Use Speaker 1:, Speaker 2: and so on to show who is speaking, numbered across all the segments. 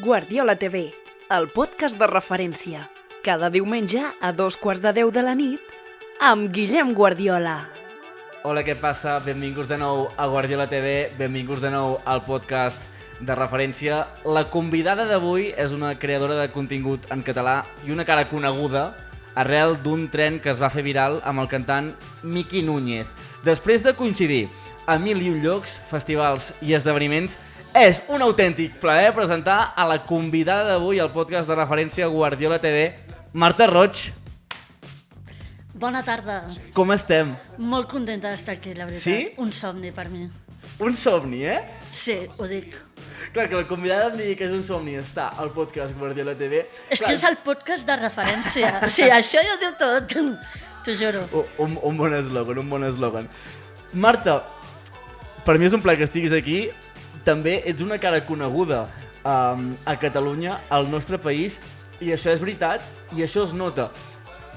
Speaker 1: Guardiola TV, el podcast de referència. Cada diumenge a 2:15 de la nit, amb Guillem Guardiola.
Speaker 2: Hola, què passa? Benvinguts de nou a Guardiola TV, benvinguts de nou al podcast de referència. La convidada d'avui és una creadora de contingut en català i una cara coneguda arrel d'un tren que es va fer viral amb el cantant Miki Núñez. Després de coincidir a 1001 llocs, festivals i esdeveniments, és un autèntic plaer presentar a la convidada d'avui al podcast de referència Guardiola TV, Marta Roig.
Speaker 3: Bona tarda.
Speaker 2: Com estem?
Speaker 3: Molt contenta d'estar aquí, la veritat.
Speaker 2: Sí?
Speaker 3: Un somni per mi.
Speaker 2: Un somni, eh?
Speaker 3: Sí, ho dic.
Speaker 2: Clar, que la convidada em digui que és un somni estar al podcast Guardiola TV.
Speaker 3: És que és el podcast de referència. O sigui, això ja ho diu tot. T'ho juro.
Speaker 2: Un bon eslògan, un bon eslògan. Marta, per mi és un plaer que estiguis aquí. També ets una cara coneguda a Catalunya, al nostre país, i això és veritat, i això es nota.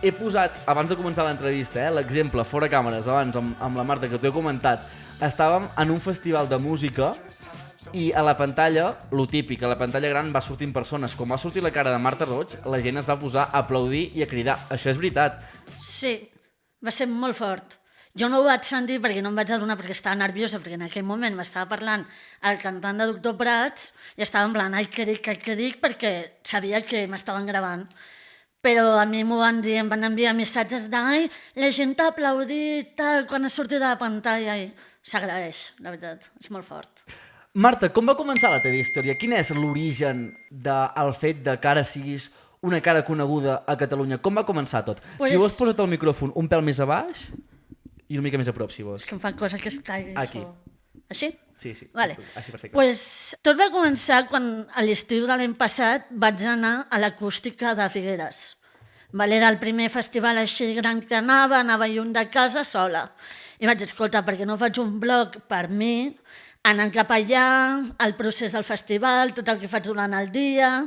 Speaker 2: He posat, abans de començar l'entrevista, l'exemple fora càmeres, abans amb la Marta, que t'ho he comentat, estàvem en un festival de música i a la pantalla, lo típic, a la pantalla gran va sortint persones. Com va sortir la cara de Marta Roig, la gent es va posar a aplaudir i a cridar. Això és veritat.
Speaker 3: Sí, va ser molt fort. Jo no ho vaig sentir perquè no em vaig adonar, perquè estava nerviosa, perquè en aquell moment m'estava parlant el cantant de Doctor Prats i estava en plan, ai, què dic, perquè sabia que m'estaven gravant. Però a mi m'ho van dir, em van enviar missatges d'ai, la gent t'ha aplaudit, tal, quan ha sortit de la pantalla, i s'agraeix, la veritat, és molt fort.
Speaker 2: Marta, com va començar la teva història? Quin és l'origen del fet de que ara siguis una cara coneguda a Catalunya? Com va començar tot? Si vols posa't el micròfon un pèl més a baix i una mica més a prop, si vols.
Speaker 3: Que em fa cosa que es caigui.
Speaker 2: Aquí.
Speaker 3: Així?
Speaker 2: Sí.
Speaker 3: Vale.
Speaker 2: Així, perfecte.
Speaker 3: Pues, tot va començar quan a l'estiu de l'any passat vaig anar a l'Acústica de Figueres. Era el primer festival així gran que anava lluny de casa sola. I vaig dir, escolta, perquè no faig un blog per mi, anant cap allà, el procés del festival, tot el que faig durant el dia,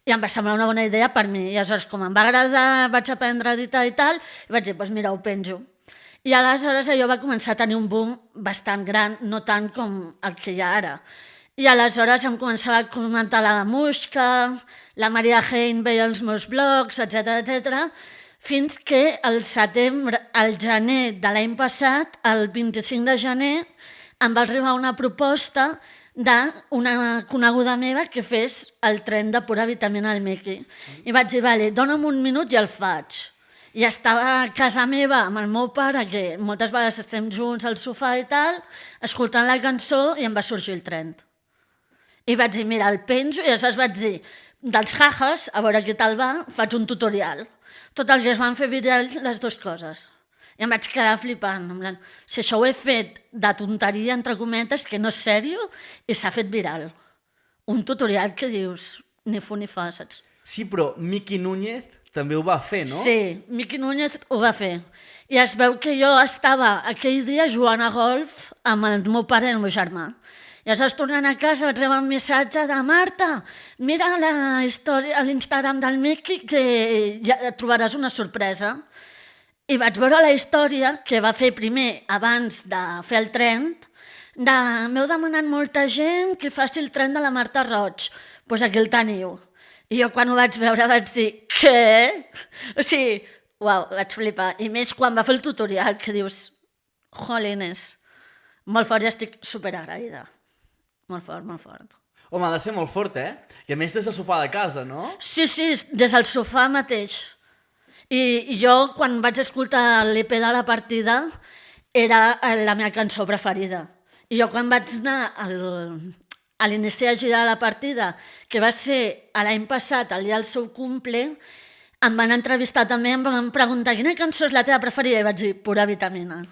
Speaker 3: i em va semblar una bona idea per mi. I aleshores, com em va agradar, vaig aprendre a editar i tal, i vaig dir, doncs mira, ho penjo. I aleshores allò va començar a tenir un boom bastant gran, no tant com el que hi ha ara. I aleshores em començava a comentar la Muixca, la Maria Hein veia els meus blogs, etc, fins que al gener de l'any passat, el 25 de gener, em va arribar una proposta d'una coneguda meva que fes el tren de pura vitamina al Miki. I vaig dir, vale, dona'm un minut i el faig. I estava a casa meva amb el meu pare, que moltes vegades estem junts al sofà i tal, escoltant la cançó i em va sorgir el tren. I vaig dir, mira, el penjo, i aleshores vaig dir, dels jajas, a veure què tal va, faig un tutorial. Tot el que es van fer viral, les dues coses. I em vaig quedar flipant, en plan, si això ho he fet de tonteria, entre cometes, que no és sèrio, i s'ha fet viral. Un tutorial que dius, ni fu ni fa, saps?
Speaker 2: Sí, però Miki Núñez també ho va fer, no?
Speaker 3: Sí, Miki Núñez ho va fer. I es veu que jo estava aquell dia jugant a golf amb el meu pare i el meu germà. I aleshores, tornant a casa, vaig rebre un missatge de Marta, mira la història a l'Instagram del Miki que ja trobaràs una sorpresa. I vaig veure la història que va fer primer, abans de fer el tren, m'heu demanat molta gent que faci el tren de la Marta Roig. Doncs aquí el teniu. I jo quan ho vaig veure vaig dir, què? O sigui, uau, vaig flipar. I més quan va fer el tutorial, que dius, jolines, molt fort, ja estic superagraïda. Molt fort, molt fort.
Speaker 2: Home, ha de ser molt fort, eh? I a més des del sofà de casa, no?
Speaker 3: Sí, des del sofà mateix. I jo, quan vaig escoltar l'EP de la partida, era la meva cançó preferida. I jo quan vaig anar a l'inici de gira de la partida, que va ser l'any passat, el dia del seu cumple, em van entrevistar també, em van preguntar quina cançó és la teva preferida, i vaig dir, pura vitamina.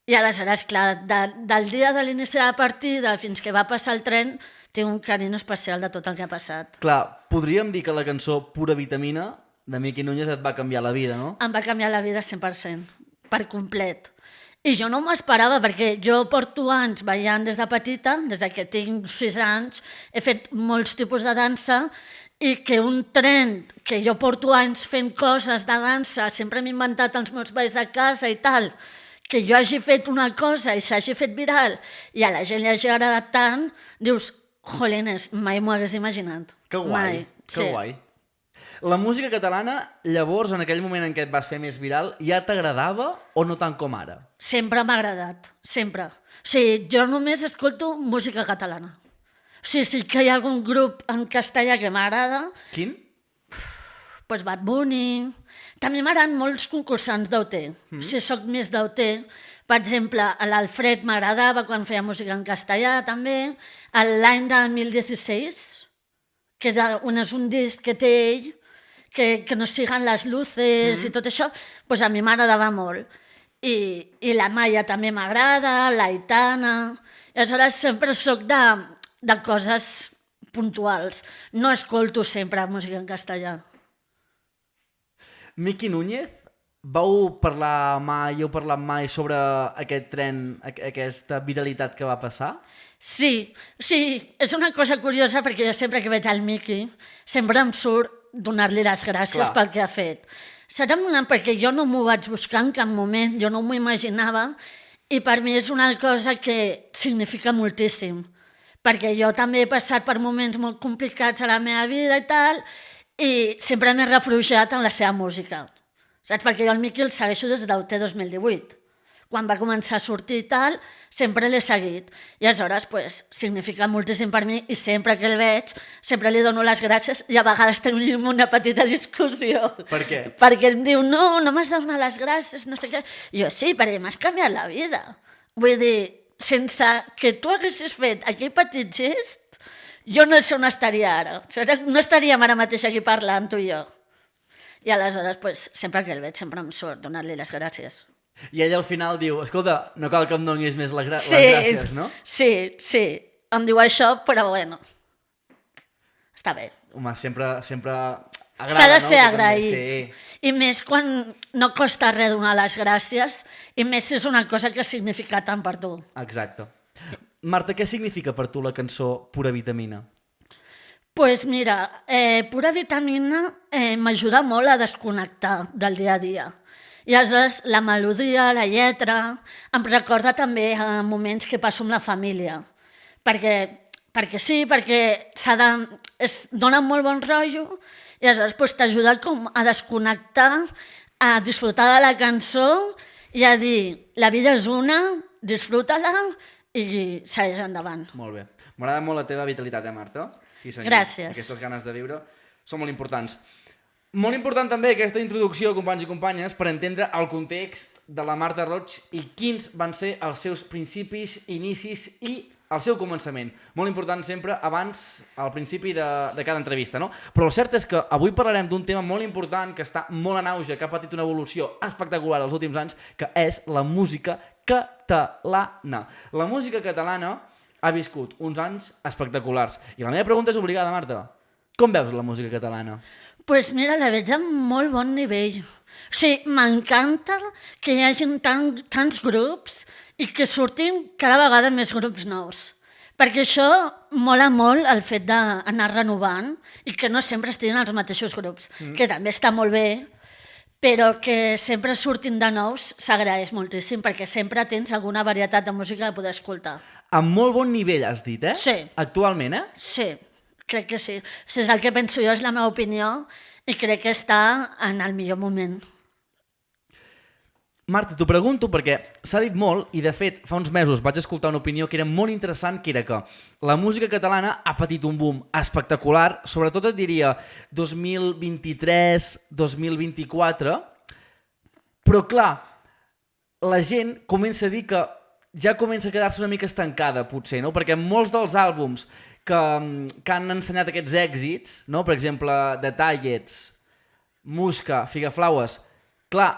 Speaker 3: I aleshores, clar, del dia de l'inici de la partida fins que va passar el tren, tinc un carinyo especial de tot el que ha passat.
Speaker 2: Clar, podríem dir que la cançó Pura Vitamina de Miki Núñez et va canviar la vida, no?
Speaker 3: Em va canviar la vida 100%, per complet. I jo no m'ho esperava, perquè jo porto anys ballant des de petita, des que tinc 6 anys, he fet molts tipus de dansa, i que un tren, que jo porto anys fent coses de dansa, sempre m'he inventat els meus balls a casa i tal, que jo hagi fet una cosa i s'hagi fet viral i a la gent li hagi agradat tant, dius, jolines, mai m'ho hagués imaginat.
Speaker 2: Que guai,
Speaker 3: Mai.
Speaker 2: que
Speaker 3: Sí.
Speaker 2: guai. La música catalana, llavors, en aquell moment en què et vas fer més viral, ja t'agradava o no tant com ara?
Speaker 3: Sempre m'ha agradat, sempre. O sigui, jo només escolto música catalana. O sigui, sí que hi ha algun grup en castellà que m'agrada,
Speaker 2: Quin?
Speaker 3: doncs Bad Bunny... També m'agraden molts concursants d'OT. O sigui, soc més d'OT. Per exemple, l'Alfred m'agradava quan feia música en castellà, també. L'any de 2016, que és un disc que té ell, que no siguen les luces i tot això, doncs a mi m'agradava molt. I la Maia també m'agrada, l'Aitana... Aleshores, sempre soc de coses puntuals. No escolto sempre música en castellà.
Speaker 2: Miqui Núñez, vau parlar mai, heu parlat mai sobre aquest tren, aquesta viralitat que va passar?
Speaker 3: Sí, és una cosa curiosa perquè jo sempre que veig el Miqui sempre em surt donar-li les gràcies pel que ha fet. Perquè jo no m'ho vaig buscar en cap moment, jo no m'ho imaginava i per mi és una cosa que significa moltíssim, perquè jo també he passat per moments molt complicats a la meva vida i tal, i sempre m'he refugiat en la seva música. Saps? Perquè jo el Miqui el segueixo des del T2018. Quan va començar a sortir i tal, sempre l'he seguit. I aleshores, pues, significa moltíssim per mi i sempre que el veig, sempre li dono les gràcies i a vegades tenim una petita discussió.
Speaker 2: Per què?
Speaker 3: Perquè em diu, no m'has de donar les gràcies, no sé què. I jo, sí, perquè m'has canviat la vida. Vull dir, sense que tu haguessis fet aquell petit gest, jo no sé on estaria ara. No estaríem ara mateix aquí parlant, tu i jo. I aleshores, pues, sempre que el veig, sempre em surt donar-li les gràcies.
Speaker 2: I ell al final diu, escolta, no cal que em donis més les gràcies, no?
Speaker 3: Sí, em diu això, però bueno, està bé.
Speaker 2: Home, sempre agrada,
Speaker 3: S'ha de
Speaker 2: no?
Speaker 3: ser
Speaker 2: Que
Speaker 3: agraït.
Speaker 2: també- Sí.
Speaker 3: I més quan no costa res donar les gràcies, i més si és una cosa que significa tant per tu.
Speaker 2: Exacte. Marta, què significa per tu la cançó Pura Vitamina?
Speaker 3: Pues mira, Pura Vitamina m'ajuda molt a desconnectar del dia a dia. I aleshores la melodia, la lletra, em recorda també a moments que passo amb la família. Perquè sí, perquè dona molt bon rotllo i aleshores pues, t'ajuda com a desconnectar, a disfrutar de la cançó i a dir, la vida és una, disfruta-la i segueix endavant.
Speaker 2: Molt bé. M'agrada molt la teva vitalitat, Marta? Sí, senyor.
Speaker 3: Gràcies.
Speaker 2: Aquestes ganes de viure són molt importants. Molt important també aquesta introducció, companys i companyes, per entendre el context de la Marta Roig i quins van ser els seus principis, inicis i el seu començament. Molt important sempre abans, al principi de cada entrevista, no? Però el cert és que avui parlarem d'un tema molt important que està molt en auge, que ha patit una evolució espectacular els últims anys, que és la música catalana. La música catalana ha viscut uns anys espectaculars. I la meva pregunta és obligada, Marta. Com veus la música catalana?
Speaker 3: Pues mira, la veig amb molt bon nivell. O sigui, m'encanta que hi hagi tants grups i que surtin cada vegada més grups nous. Perquè això mola molt el fet d'anar renovant i que no sempre estiguin els mateixos grups, que també està molt bé, però que sempre surtin de nous s'agraeix moltíssim perquè sempre tens alguna varietat de música de poder escoltar.
Speaker 2: Amb molt bon nivell, has dit, eh?
Speaker 3: Sí.
Speaker 2: Actualment, eh?
Speaker 3: Sí, crec que sí. O sigui, és el que penso jo, és la meva opinió i crec que està en el millor moment.
Speaker 2: Marta, t'ho pregunto perquè s'ha dit molt i de fet fa uns mesos vaig escoltar una opinió que era molt interessant, que era que la música catalana ha patit un boom espectacular, sobretot et diria 2023, 2024, però clar, la gent comença a dir que ja comença a quedar-se una mica estancada, potser, no? Perquè molts dels àlbums que han ensenyat aquests èxits, no? Per exemple, Detallets, Musca, Figaflaues, clar,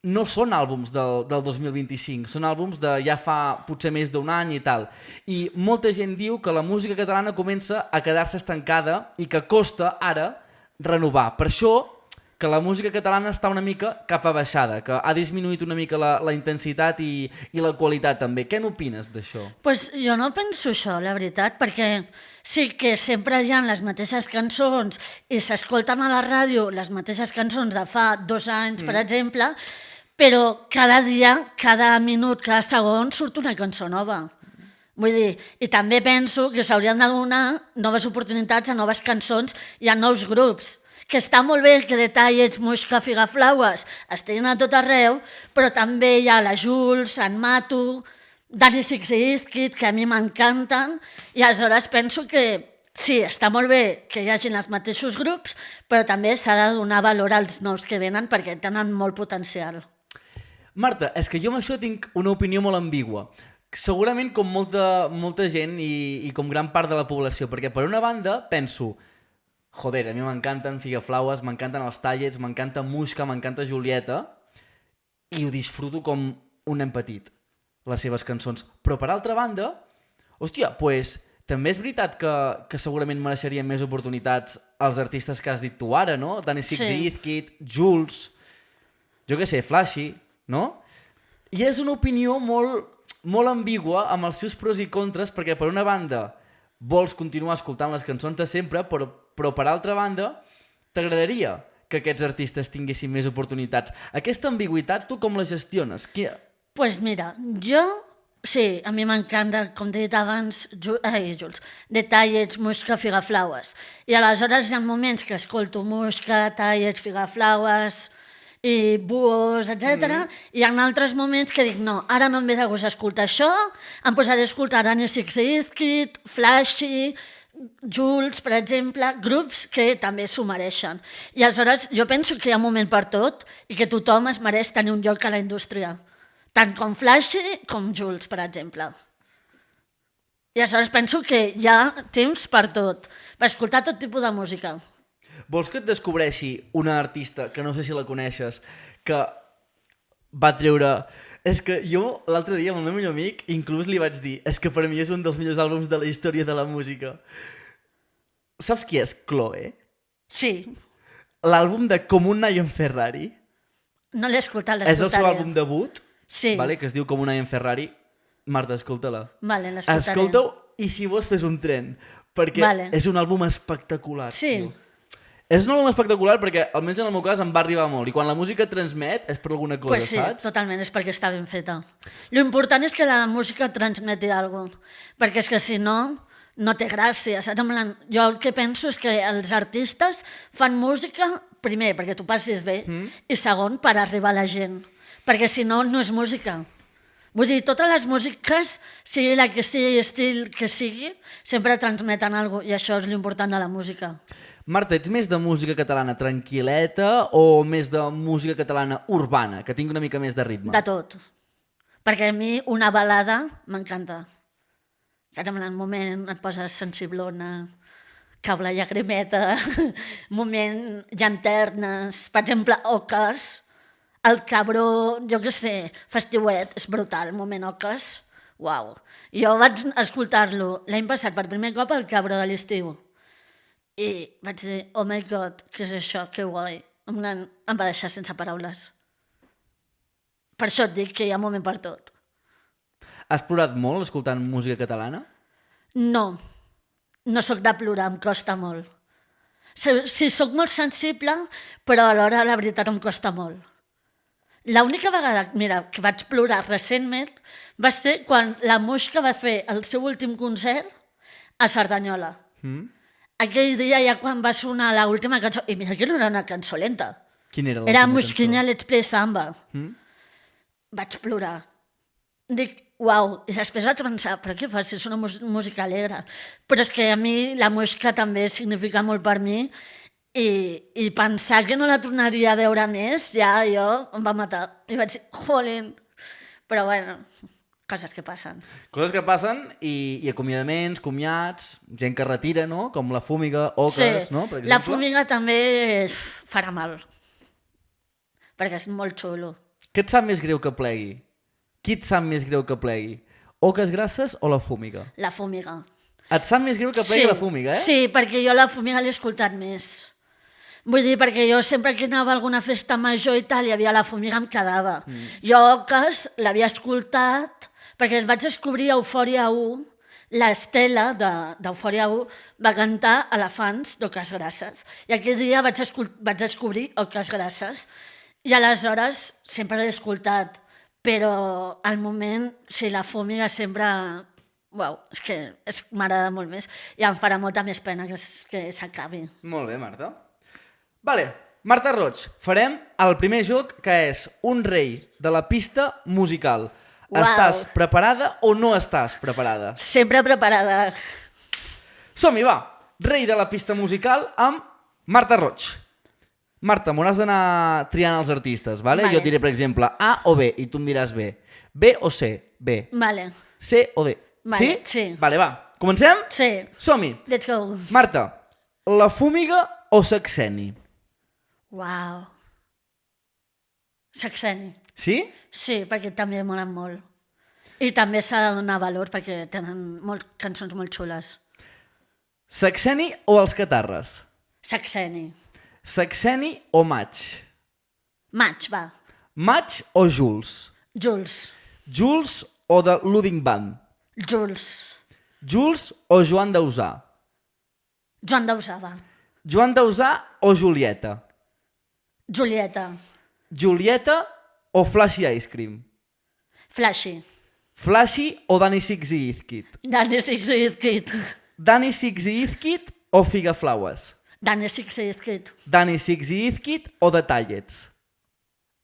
Speaker 2: no són àlbums del 2025, són àlbums de ja fa potser més d'un any i tal. I molta gent diu que la música catalana comença a quedar-se estancada i que costa ara renovar. Per això que la música catalana està una mica cap a baixada, que ha disminuït una mica la intensitat i la qualitat també. Què n'opines d'això?
Speaker 3: Pues jo no penso això, la veritat, perquè sí que sempre hi ha les mateixes cançons i s'escolten a la ràdio les mateixes cançons de fa 2 anys, per exemple, però cada dia, cada minut, cada segon surt una cançó nova. Vull dir, i també penso que s'haurien de donar noves oportunitats a noves cançons i a nous grups. Que està molt bé que Detalles, Muixca, Figaflaues estiguin a tot arreu, però també hi ha la Jules, en Matu, Dani Six i Izquid, que a mi m'encanten, i aleshores penso que sí, està molt bé que hi hagin els mateixos grups, però també s'ha de donar valor als nous que venen perquè tenen molt potencial.
Speaker 2: Marta, és que jo amb això tinc una opinió molt ambigua. Segurament com molta gent i com gran part de la població, perquè per una banda penso, joder, a mi m'encanten Figaflaues, m'encanten els Tallets, m'encanta Muixca, m'encanta Julieta, i ho disfruto com un nen petit, les seves cançons. Però per altra banda, hòstia, pues, també és veritat que segurament mereixerien més oportunitats els artistes que has dit tu ara, no? Dani Six i Izquid, Jules, jo què sé, Flashy, no? I és una opinió molt ambigua amb els seus pros i contres, perquè per una banda vols continuar escoltant les cançons de sempre, però per altra banda t'agradaria que aquests artistes tinguessin més oportunitats. Aquesta ambigüitat tu com la gestiones?
Speaker 3: Pues mira, sí, a mi m'encanta, com t'he dit abans, Jules, Detalles, Muixca, Figaflaues. I aleshores hi ha moments que escolto Muixca, Tallets, Figaflaues i Buos, etc. I hi ha altres moments que dic, no, ara no em ve de gust escoltar això, em posaré a escoltar Dani Six i Izquid, Flashy, Jules, per exemple, grups que també s'ho mereixen. I aleshores jo penso que hi ha un moment per tot i que tothom es mereix tenir un lloc a la indústria, tant com Flashy com Jules, per exemple. I aleshores penso que hi ha temps per tot, per escoltar tot tipus de música.
Speaker 2: Vols que et descobreixi una artista, que no sé si la coneixes, que va treure... És que jo l'altre dia amb el meu millor amic inclús li vaig dir és que per mi és un dels millors àlbums de la història de la música. Saps qui és Chloe?
Speaker 3: Sí.
Speaker 2: L'àlbum de Com un noi en Ferrari.
Speaker 3: No l'he escoltat, l'escoltaré.
Speaker 2: És el seu àlbum debut,
Speaker 3: sí.
Speaker 2: Vale, que es diu Com un noi en Ferrari. Marta, escolta-la.
Speaker 3: Vale, l'escoltaré.
Speaker 2: Escolta-ho i si vols fes un tren, perquè és un àlbum espectacular.
Speaker 3: Sí.
Speaker 2: Tio. És un àlbum espectacular perquè, almenys en el meu cas, em va arribar molt. I quan la música transmet és per alguna cosa,
Speaker 3: pues sí,
Speaker 2: saps?
Speaker 3: Totalment, és perquè està ben feta. L'important és que la música transmeti alguna cosa, perquè és que si no, no té gràcia. Saps? Jo el que penso és que els artistes fan música, primer, perquè tu passis bé, i segon, per arribar a la gent. Perquè si no, no és música. Vull dir, totes les músiques, sigui la que sigui, estil que sigui, sempre transmeten alguna cosa, i això és l'important de la música.
Speaker 2: Marta, ets més de música catalana tranquil·leta o més de música catalana urbana, que tingui una mica més de ritme?
Speaker 3: De tot. Perquè a mi una balada m'encanta. Saps? En el moment et poses sensiblona, cau la llagrimeta, moment llanternes, per exemple, oques, el cabró, jo què sé, festiuet, és brutal, moment oques, uau. Jo vaig escoltar-lo l'any passat per primer cop al cabró de l'estiu. I vaig dir, oh my god, què és això, que guai. Em va deixar sense paraules. Per això et dic que hi ha un moment per tot.
Speaker 2: Has plorat molt escoltant música catalana?
Speaker 3: No, no sóc de plorar, em costa molt. Sí, sóc molt sensible, però alhora la veritat em costa molt. L'única vegada, mira, que vaig plorar recentment va ser quan la Muixca va fer el seu últim concert a Cerdanyola. Aquell dia ja quan va sonar l'última cançó, i mira que no era una cançó lenta.
Speaker 2: Quina era
Speaker 3: Era
Speaker 2: l'última
Speaker 3: Muixquina Let's Play Samba. Vaig plorar. Dic, uau, i després vaig pensar, però què fas si és una música alegre? Però és que a mi la Muixca també significa molt per mi i pensar que no la tornaria a veure més, ja jo em va matar. I vaig dir, jolín, però bueno, coses que passen.
Speaker 2: Coses que passen i acomiadaments, comiats, gent que retira, no? Com la Fúmiga, Oques, no? Per exemple.
Speaker 3: La Fúmiga també farà mal, perquè és molt xulo.
Speaker 2: Què et sap més greu que plegui? Qui et sap més greu que plegui? Oques Grasses o la Fúmiga?
Speaker 3: La Fúmiga.
Speaker 2: Et sap més greu que plegui la Fúmiga, eh?
Speaker 3: Sí, perquè jo la Fúmiga l'he escoltat més. Vull dir, perquè jo sempre que anava a alguna festa major i tal, hi havia la Fúmiga, em quedava. Jo Oques l'havia escoltat perquè vaig descobrir Eufòria 1, l'Estela d'Eufòria 1 va cantar Elefants d'Oques Grasses. I aquell dia vaig descobrir Oques Grasses. I aleshores sempre l'he escoltat, però al moment, sí, la Fúmiga sempre Uau, és que m'agrada molt més i em farà molta més pena que s'acabi.
Speaker 2: Molt bé, Marta. Vale, Marta Roig, farem el primer joc que és un rei de la pista musical.
Speaker 3: Uau.
Speaker 2: Estàs preparada o no estàs preparada?
Speaker 3: Sempre preparada.
Speaker 2: Som-hi, va! Rei de la pista musical amb Marta Roig. Marta, m'hauràs d'anar triant els artistes, vale?
Speaker 3: Vale.
Speaker 2: Jo et diré, per exemple, A o B, i tu em diràs B. B o C? B.
Speaker 3: Vale.
Speaker 2: C o D?
Speaker 3: Vale, sí.
Speaker 2: Vale, va. Comencem?
Speaker 3: Sí.
Speaker 2: Som-hi.
Speaker 3: Let's go.
Speaker 2: Marta, la Fúmiga o Saxeni?
Speaker 3: Uau. Saxeni.
Speaker 2: Sí?
Speaker 3: Sí, perquè també molen molt. I també s'ha de donar valor perquè tenen cançons molt xules.
Speaker 2: Saxeni o els Catarres?
Speaker 3: Saxeni.
Speaker 2: Saxeni o Maig?
Speaker 3: Maig, va.
Speaker 2: Maig o Jules?
Speaker 3: Jules.
Speaker 2: Jules o de Luding Band?
Speaker 3: Jules.
Speaker 2: Jules o Joan Dausà?
Speaker 3: Joan Dausà, va.
Speaker 2: Joan Dausà o Julieta?
Speaker 3: Julieta.
Speaker 2: Julieta o Flashy Ice Cream?
Speaker 3: Flashy.
Speaker 2: Flashy o Danny Six i Izkit?
Speaker 3: Danny Six i Izkit.
Speaker 2: Danny Six i Izkit o Figaflaues?
Speaker 3: Danny Six i Izkit.
Speaker 2: Danny Six i Izkit o Detallets?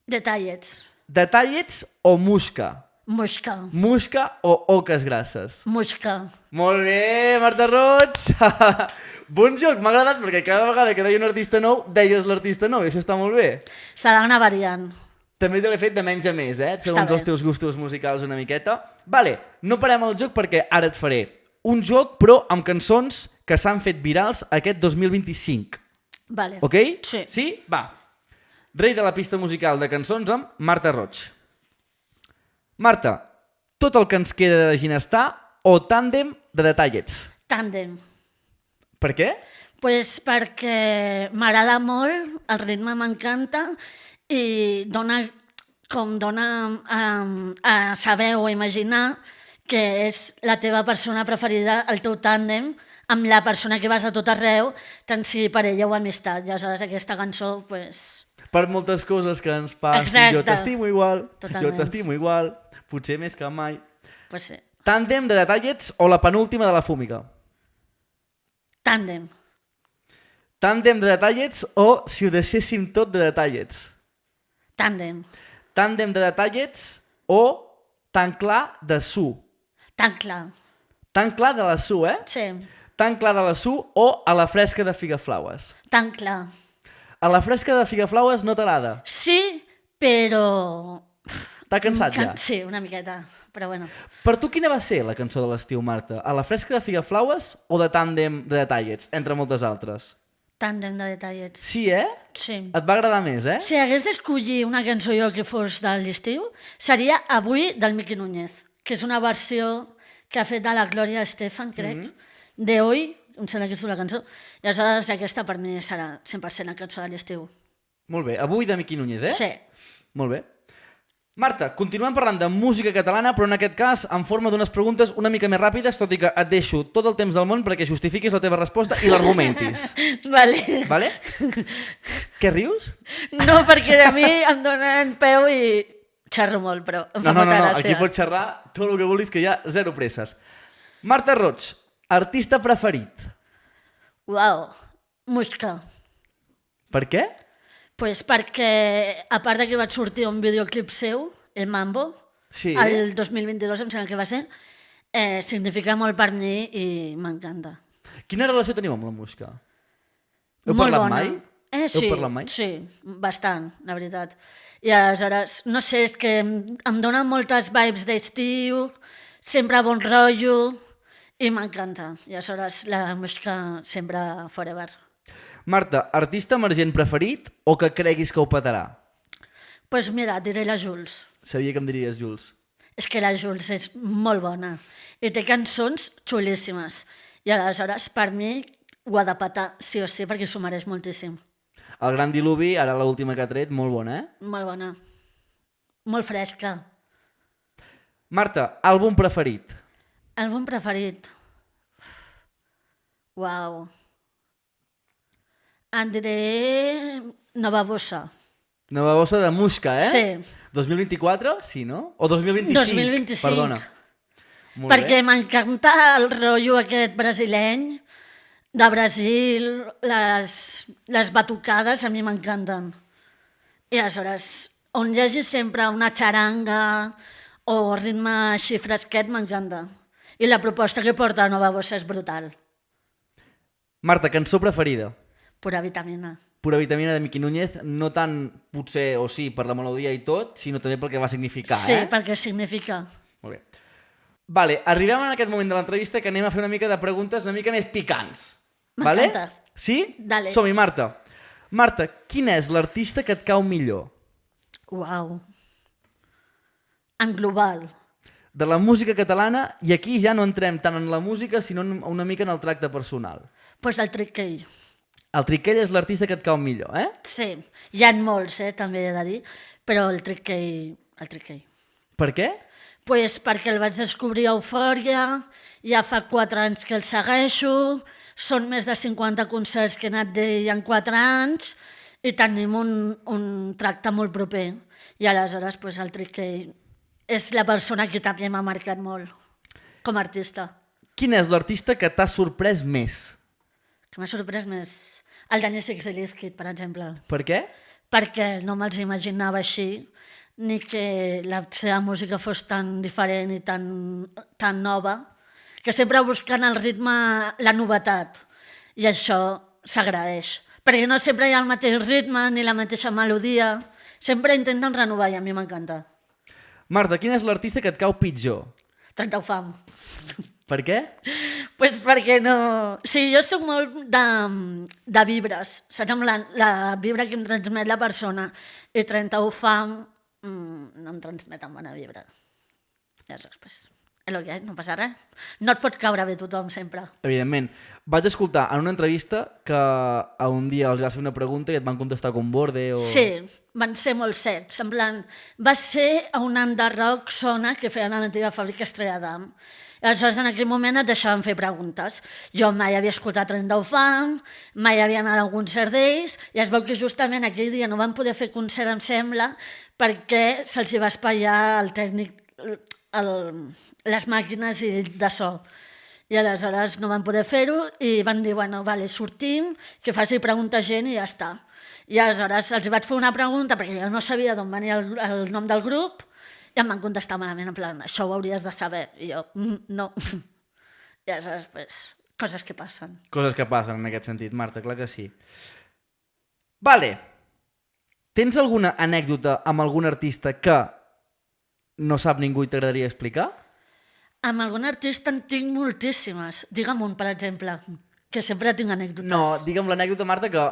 Speaker 3: Detallets.
Speaker 2: Detallets o Musca?
Speaker 3: Musca.
Speaker 2: Musca o Oques Grasses?
Speaker 3: Musca.
Speaker 2: Molt bé, Marta Roig! Bon joc, m'ha agradat perquè cada vegada que deia un artista nou, deies l'artista nou i això està molt bé.
Speaker 3: S'ha d'anar variant.
Speaker 2: També te l'he fet de menys a més, segons
Speaker 3: bé.
Speaker 2: els teus gustos musicals una miqueta. Vale, no parem el joc perquè ara et faré un joc però amb cançons que s'han fet virals aquest 2025.
Speaker 3: Vale.
Speaker 2: Ok?
Speaker 3: Sí.
Speaker 2: Sí? Va. Rei de la pista musical de cançons amb Marta Roig. Marta, tot el que ens queda de Ginestar o Tàndem de Detallets?
Speaker 3: Tàndem.
Speaker 2: Per què?
Speaker 3: Pues perquè m'agrada molt, el ritme m'encanta i dona a saber o a imaginar que és la teva persona preferida, el teu tàndem, amb la persona que vas a tot arreu, tant sigui parella o amistat. I aleshores aquesta cançó, pues...
Speaker 2: Per moltes coses que ens passin,
Speaker 3: Exacte.
Speaker 2: jo t'estimo igual,
Speaker 3: Totalment.
Speaker 2: jo t'estimo igual, potser més que mai.
Speaker 3: Pues sí.
Speaker 2: Tàndem de Detallets o la penúltima de la Fúmiga?
Speaker 3: Tàndem.
Speaker 2: Tàndem de Detallets o Si ho deixéssim tot de Detallets?
Speaker 3: Tàndem.
Speaker 2: Tàndem de Detallets o Tan clar de Su?
Speaker 3: Tan clar.
Speaker 2: Tan clar de la Su,
Speaker 3: Sí.
Speaker 2: Tan clar de la Su o A la fresca de Figaflaues?
Speaker 3: Tan clar.
Speaker 2: A la fresca de Figaflaues no t'agrada?
Speaker 3: Sí, però...
Speaker 2: T'ha cansat ja?
Speaker 3: Sí, una miqueta, però bueno.
Speaker 2: Per tu quina va ser la cançó de l'estiu, Marta? A la fresca de Figaflaues o de Tàndem de Detallets, entre moltes altres?
Speaker 3: Tàndem de detallets.
Speaker 2: Sí,
Speaker 3: Sí.
Speaker 2: Et va agradar més,
Speaker 3: Si hagués d'escollir una cançó jo que fos de l'estiu, seria Avui del Miqui Núñez, que és una versió que ha fet de la Gloria Estefan, crec, de Hoy, em sembla que és la cançó, i aleshores aquesta per mi serà 100% la cançó de l'estiu.
Speaker 2: Molt bé, Avui de Miqui Núñez,
Speaker 3: Sí.
Speaker 2: Molt bé. Marta, continuem parlant de música catalana, però en aquest cas en forma d'unes preguntes una mica més ràpides, tot i que et deixo tot el temps del món perquè justifiquis la teva resposta i l'argumentis.
Speaker 3: Vale.
Speaker 2: Vale? Què rius?
Speaker 3: No, perquè a mi em donen peu i xerro molt, però em fa
Speaker 2: No,
Speaker 3: molta gràcia.
Speaker 2: aquí pots xerrar tot el que vulguis, que hi ha zero presses. Marta Roig, artista preferit.
Speaker 3: Uau, Musca.
Speaker 2: Per què?
Speaker 3: Pues perquè, a part de que vaig sortir un videoclip seu, el Mambo,
Speaker 2: Sí.
Speaker 3: el 2022 em sembla que va ser, significa molt per mi i m'encanta.
Speaker 2: Quina relació teniu amb la música? Heu
Speaker 3: Molt
Speaker 2: parlat
Speaker 3: bona.
Speaker 2: mai?
Speaker 3: Sí,
Speaker 2: Heu parlat mai?
Speaker 3: sí, bastant, la veritat. I aleshores, no sé, és que em dona moltes vibes d'estiu, sempre bon rotllo, i m'encanta. I aleshores la música sempre forever.
Speaker 2: Marta, artista emergent preferit o que creguis que ho petarà?
Speaker 3: Doncs pues mira, diré la Jules.
Speaker 2: Sabia que em diries, Jules.
Speaker 3: És que la Jules és molt bona i té cançons xulíssimes. I aleshores, per mi, ho ha de petar, sí o sí, perquè s'ho mereix moltíssim.
Speaker 2: El Gran Diluvi, ara l'última que ha tret, molt bona,
Speaker 3: Molt bona. Molt fresca.
Speaker 2: Marta, àlbum preferit?
Speaker 3: Àlbum preferit? Uau. En diré Nova Bossa.
Speaker 2: Nova bossa de Musca,
Speaker 3: Sí.
Speaker 2: 2024? Sí, no? O 2025?
Speaker 3: 2025.
Speaker 2: Perdona. Molt
Speaker 3: perquè
Speaker 2: bé.
Speaker 3: m'encanta el rotllo aquest brasileny, de Brasil, les batucades a mi m'encanten. I aleshores, on hi hagi sempre una xaranga o ritme així fresquet, m'encanta. I la proposta que porta Nova Bossa és brutal.
Speaker 2: Marta, cançó preferida?
Speaker 3: Pura vitamina.
Speaker 2: Pura vitamina de Miqui Núñez, no tant potser o sí per la melodia i tot, sinó també pel que va significar,
Speaker 3: Sí,
Speaker 2: eh?
Speaker 3: perquè significa.
Speaker 2: Molt bé. Vale, arribem en aquest moment de l'entrevista que anem a fer una mica de preguntes una mica més picants. Vale?
Speaker 3: M'encanta.
Speaker 2: Sí?
Speaker 3: Dale.
Speaker 2: Som-hi, Marta. Marta, quin és l'artista que et cau millor?
Speaker 3: Uau. En global.
Speaker 2: De la música catalana, i aquí ja no entrem tant en la música, sinó una mica en el tracte personal.
Speaker 3: Pues el Triquell.
Speaker 2: El Triquell és l'artista que et cau millor, eh?
Speaker 3: Sí, hi ha molts, també he de dir, però el Triquell.
Speaker 2: Per què?
Speaker 3: Pues perquè el vaig descobrir a Eufòria, ja fa 4 anys que el segueixo, són més de 50 concerts que he anat d'ell en 4 anys i tenim un tracte molt proper. I aleshores pues, el Triquell és la persona que també m'ha marcat molt com a artista.
Speaker 2: Quin és l'artista que t'ha sorprès més?
Speaker 3: Que m'ha sorprès més el Daniel Sixelizkit, per exemple.
Speaker 2: Per què?
Speaker 3: Perquè no me'ls imaginava així, ni que la seva música fos tan diferent i tan nova, que sempre buscant el ritme, la novetat, i això s'agraeix. Perquè no sempre hi ha el mateix ritme ni la mateixa melodia, sempre intenten renovar i a mi m'encanta.
Speaker 2: Marta, quin és l'artista que et cau pitjor?
Speaker 3: Trenta ho fam.
Speaker 2: Per què?
Speaker 3: Pues perquè no... Sí, jo soc molt de vibres, saps? Amb la vibra que em transmet la persona. I 30 ho fam no em transmet amb bona vibra. I aleshores, pues, és el que és, no passa res. No et pot caure bé tothom sempre.
Speaker 2: Evidentment. Vaig escoltar en una entrevista que un dia els vas fer una pregunta i et van contestar com borde o...
Speaker 3: Sí, van ser molt secs. En plan, va ser a un any de rock zona que feien a l'antiga fàbrica Estrella d'Am. Aleshores, en aquell moment et deixaven fer preguntes. Jo mai havia escoltat Trent d'Ufam, mai havia anat a un concert d'ells, i es veu que justament aquell dia no van poder fer concert, em sembla, perquè se'ls hi va espatllar el tècnic, les màquines de so. I aleshores no van poder fer-ho i van dir, bueno, vale, sortim, que faci pregunta a gent i ja està. I aleshores els vaig fer una pregunta, perquè jo no sabia d'on venia el nom del grup, i em van contestar malament, en plan, això ho hauries de saber. I jo, no. I aleshores, pues, coses que passen.
Speaker 2: Coses que passen en aquest sentit, Marta, clar que sí. Vale. Tens alguna anècdota amb algun artista que no sap ningú i t'agradaria explicar?
Speaker 3: Amb algun artista en tinc moltíssimes. Digue'm un, per exemple, que sempre tinc anècdotes.
Speaker 2: No, digue'm l'anècdota, Marta, que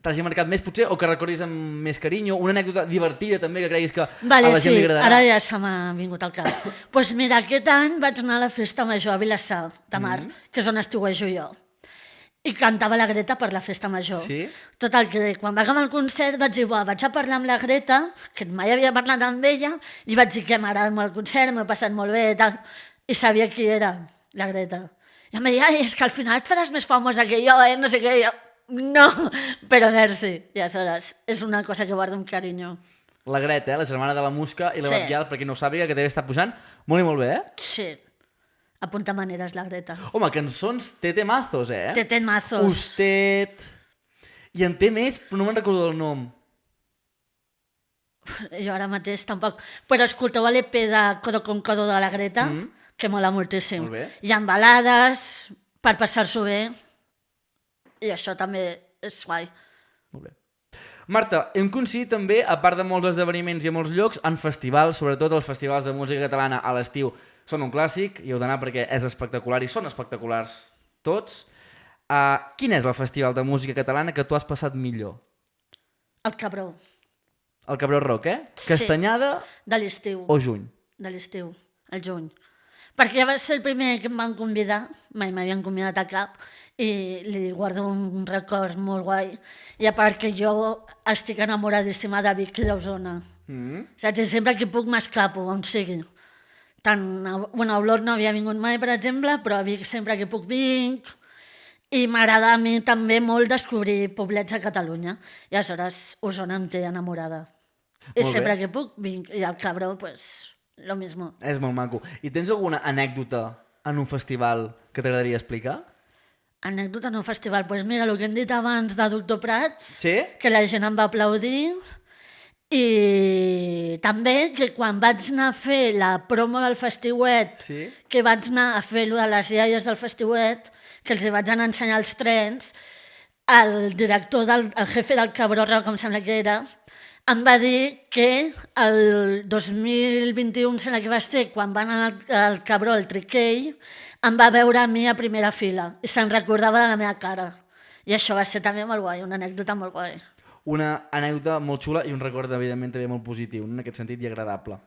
Speaker 2: t'hagi marcat més, potser, o que recordis amb més carinyo, una anècdota divertida també que creguis que
Speaker 3: Vale,
Speaker 2: a la gent li agradarà.
Speaker 3: Ara ja se m'ha vingut al cap. Doncs pues mira, aquest any vaig anar a la festa major a Vilassar de Mar, que és on estiuejo jo, i cantava la Greta per la festa major.
Speaker 2: Sí?
Speaker 3: Total, que quan va acabar el concert vaig dir, vaig a parlar amb la Greta, que mai havia parlat amb ella, i vaig dir que m'agrada molt el concert, m'ho he passat molt bé i tal, i sabia qui era, la Greta. I em deia, és que al final et faràs més famosa que jo, no sé què, jo, no, però merci. I aleshores, és una cosa que guardo amb carinyo.
Speaker 2: La Greta, la germana de la Musca i la
Speaker 3: Sí.
Speaker 2: Batllal, per qui no ho sàpiga, que també està pujant molt i molt bé,
Speaker 3: Sí, apunta maneres la Greta.
Speaker 2: Home, cançons té temazos,
Speaker 3: Té temazos.
Speaker 2: Usted... I en té més, però no me'n recordo del nom.
Speaker 3: Jo ara mateix tampoc. Però escolteu l'EP de Codo con Codo de la Greta, que mola moltíssim.
Speaker 2: Molt bé.
Speaker 3: Hi ha balades per passar-s'ho bé, i això també és guai.
Speaker 2: Molt bé. Marta, hem coincidit també, a part de molts esdeveniments i a molts llocs, en festivals, sobretot els festivals de música catalana a l'estiu són un clàssic, i heu d'anar perquè és espectacular, i són espectaculars tots. Quin és el festival de música catalana que tu has passat millor?
Speaker 3: El Cabró,
Speaker 2: El Cabró Rock, eh?
Speaker 3: Sí.
Speaker 2: Castanyada
Speaker 3: de l'estiu.
Speaker 2: o juny?
Speaker 3: De l'estiu, el juny. Perquè va ser el primer que em van convidar, mai m'havien convidat a cap, i li guardo un record molt guai. I a part que jo estic enamoradíssima de Vic i d'Osona. Saps? I sempre que puc m'escapo, on sigui. Bueno, a Olot no havia vingut mai, per exemple, però a Vic sempre que puc vinc. I m'agrada a mi també molt descobrir poblets a Catalunya. I aleshores Osona em té enamorada. I
Speaker 2: Molt
Speaker 3: sempre
Speaker 2: bé.
Speaker 3: que puc vinc. I el Cabró, pues, lo mismo.
Speaker 2: És molt maco. I tens alguna anècdota en un festival que t'agradaria explicar?
Speaker 3: Anècdota en un festival. Pues mira, el que hem dit abans de Doctor Prats,
Speaker 2: Sí?
Speaker 3: que la gent em va aplaudir, i també que quan vaig anar a fer la promo del festiuet,
Speaker 2: Sí?
Speaker 3: que vaig anar a fer lo de les iaies del festiuet, que els hi vaig anar a ensenyar els trens, el director, el jefe del Cabró Rock, em sembla que era, em va dir que el 2021, em sembla que va ser, quan va anar al Cabró, al Triquell, em va veure a mi a primera fila i se'n recordava de la meva cara. I això va ser també molt guai, una anècdota molt guai.
Speaker 2: Una anècdota molt xula i un record, evidentment, també molt positiu, en aquest sentit, i agradable.